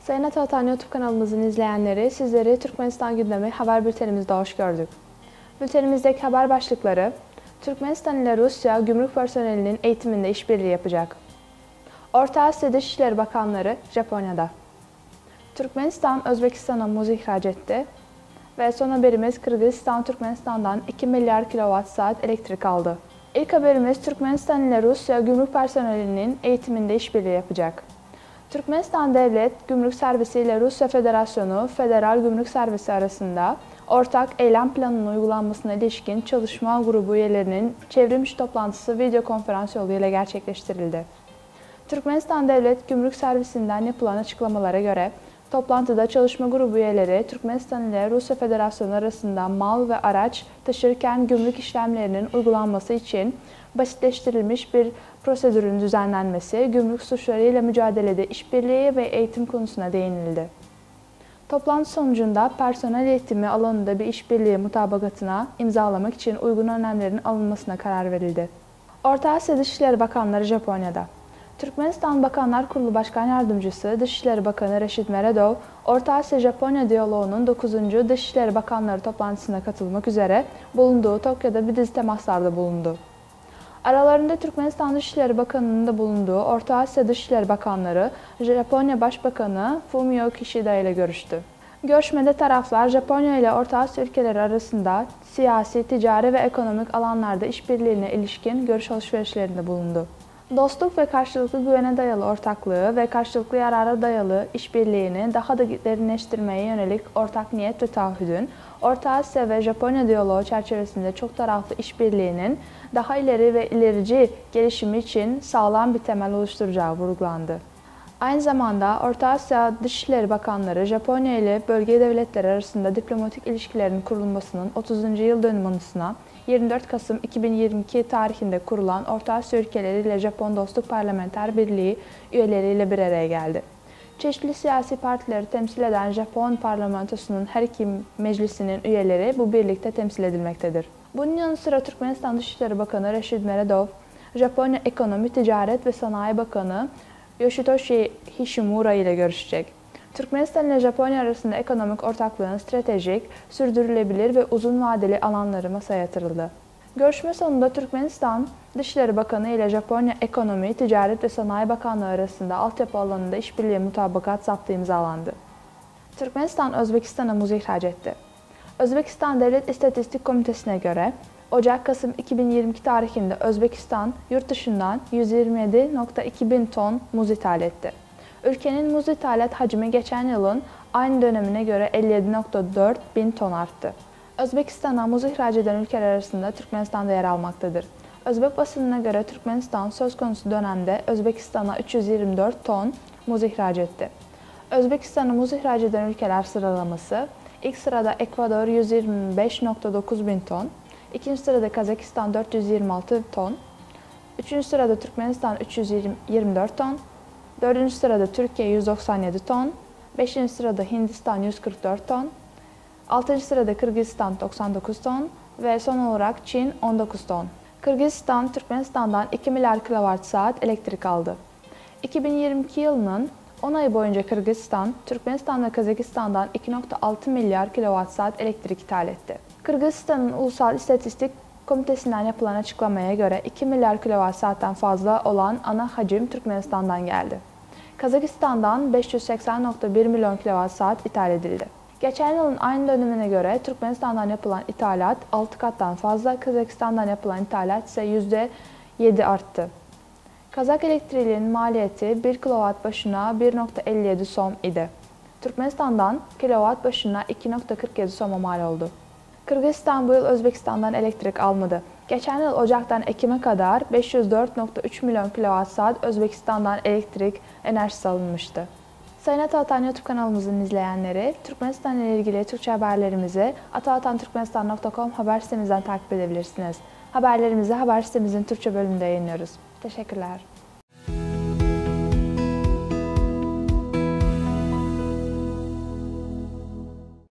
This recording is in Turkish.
Sayın Atavatan YouTube kanalımızın izleyenleri, sizleri Türkmenistan gündemi haber bültenimizde hoş gördük. Bültenimizdeki haber başlıkları: Türkmenistan ile Rusya gümrük personelinin eğitiminde işbirliği yapacak. Orta Asya Dışişleri Bakanları Japonya'da. Türkmenistan Özbekistan'a muz ihraç etti. Ve son haberimiz, Kırgızistan Türkmenistan'dan 2 milyar kWh elektrik aldı. İlk haberimiz, Türkmenistan ile Rusya gümrük personelinin eğitiminde işbirliği yapacak. Türkmenistan Devlet Gümrük Servisi ile Rusya Federasyonu Federal Gümrük Servisi arasında ortak eylem planının uygulanmasına ilişkin çalışma grubu üyelerinin çevrimiçi toplantısı video konferans yoluyla gerçekleştirildi. Türkmenistan Devlet Gümrük Servisi'nden yapılan açıklamalara göre, toplantıda çalışma grubu üyeleri Türkmenistan ile Rusya Federasyonu arasında mal ve araç taşırken gümrük işlemlerinin uygulanması için basitleştirilmiş bir prosedürün düzenlenmesi, gümrük suçlarıyla mücadelede işbirliği ve eğitim konusuna değinildi. Toplantı sonucunda personel eğitimi alanında bir işbirliği mutabakatına imzalamak için uygun önlemlerin alınmasına karar verildi. Orta Asya Dışişleri Bakanları Japonya'da. Türkmenistan Bakanlar Kurulu Başkan Yardımcısı Dışişleri Bakanı Reşit Meredov, Orta Asya-Japonya diyaloğunun 9. Dışişleri Bakanları toplantısına katılmak üzere bulunduğu Tokyo'da bir dizi temaslarda bulundu. Aralarında Türkmenistan Dışişleri Bakanı'nın da bulunduğu Orta Asya Dışişleri Bakanları, Japonya Başbakanı Fumio Kishida ile görüştü. Görüşmede taraflar, Japonya ile Orta Asya ülkeleri arasında siyasi, ticari ve ekonomik alanlarda işbirliğine ilişkin görüş alışverişlerinde bulundu. Dostluk ve karşılıklı güvene dayalı ortaklığı ve karşılıklı yarara dayalı işbirliğini daha da derinleştirmeye yönelik ortak niyet ve taahhüdün, Orta Asya ve Japonya diyaloğu çerçevesinde çok taraflı işbirliğinin daha ileri ve ilerici gelişimi için sağlam bir temel oluşturacağı vurgulandı. Aynı zamanda Orta Asya Dışişleri Bakanları, Japonya ile bölge devletleri arasında diplomatik ilişkilerin kurulmasının 30. yıl dönümü anısına 24 Kasım 2022 tarihinde kurulan Orta Asya ülkeleri ile Japon Dostluk Parlamenter Birliği üyeleriyle bir araya geldi. Çeşitli siyasi partileri temsil eden Japon parlamentosunun her iki meclisinin üyeleri bu birlikte temsil edilmektedir. Bunun yanı sıra Türkmenistan Dışişleri Bakanı Reşit Meredov, Japonya Ekonomi, Ticaret ve Sanayi Bakanı Yoshitoshi Hishimura ile görüşecek. Türkmenistan ile Japonya arasında ekonomik ortaklığın stratejik, sürdürülebilir ve uzun vadeli alanları masaya yatırıldı. Görüşme sonunda Türkmenistan Dışişleri Bakanı ile Japonya Ekonomi, Ticaret ve Sanayi Bakanlığı arasında altyapı alanında işbirliği mutabakat zaptı imzalandı. Türkmenistan Özbekistan'a muz ihraç etti. Özbekistan Devlet İstatistik Komitesi'ne göre Ocak-Kasım 2022 tarihinde Özbekistan yurt dışından 127.2 bin ton muz ithal etti. Ülkenin muz ithalat hacmi geçen yılın aynı dönemine göre 57.4 bin ton arttı. Özbekistan'a muz ihraç eden ülkeler arasında Türkmenistan da yer almaktadır. Özbek basınına göre Türkmenistan söz konusu dönemde Özbekistan'a 324 ton muz ihraç etti. Özbekistan'a muz ihraç eden ülkeler sıralaması: ilk sırada Ekvador 125.9 bin ton, ikinci sırada Kazakistan 426 ton, üçüncü sırada Türkmenistan 324 ton, dördüncü sırada Türkiye 197 ton, beşinci sırada Hindistan 144 ton, altıncı sırada Kırgızistan 99 ton ve son olarak Çin 19 ton. Kırgızistan, Türkmenistan'dan 2 milyar kWh elektrik aldı. 2022 yılının 10 ay boyunca Kırgızistan, Türkmenistan ve Kazakistan'dan 2.6 milyar kWh elektrik ithal etti. Kırgızistan'ın Ulusal İstatistik Komitesi'nden yapılan açıklamaya göre 2 milyar kWh'den fazla olan ana hacim Türkmenistan'dan geldi. Kazakistan'dan 580.1 milyon kWh ithal edildi. Geçen yılın aynı dönemine göre Türkmenistan'dan yapılan ithalat 6 kattan fazla, Kazakistan'dan yapılan ithalat ise %7 arttı. Kazak elektriğinin maliyeti 1 kW başına 1.57 som idi. Türkmenistan'dan kW başına 2.47 soma mal oldu. Kırgızistan bu yıl Özbekistan'dan elektrik almadı. Geçen yıl Ocak'tan Ekim'e kadar 504.3 milyon kWh Özbekistan'dan elektrik enerjisi alınmıştı. Sayın Atavatan YouTube kanalımızın izleyenleri, Türkmenistan ile ilgili Türkçe haberlerimizi atavatanturkmenistan.com haber sitemizden takip edebilirsiniz. Haberlerimizi haber sitemizin Türkçe bölümünde yayınlıyoruz. Teşekkürler.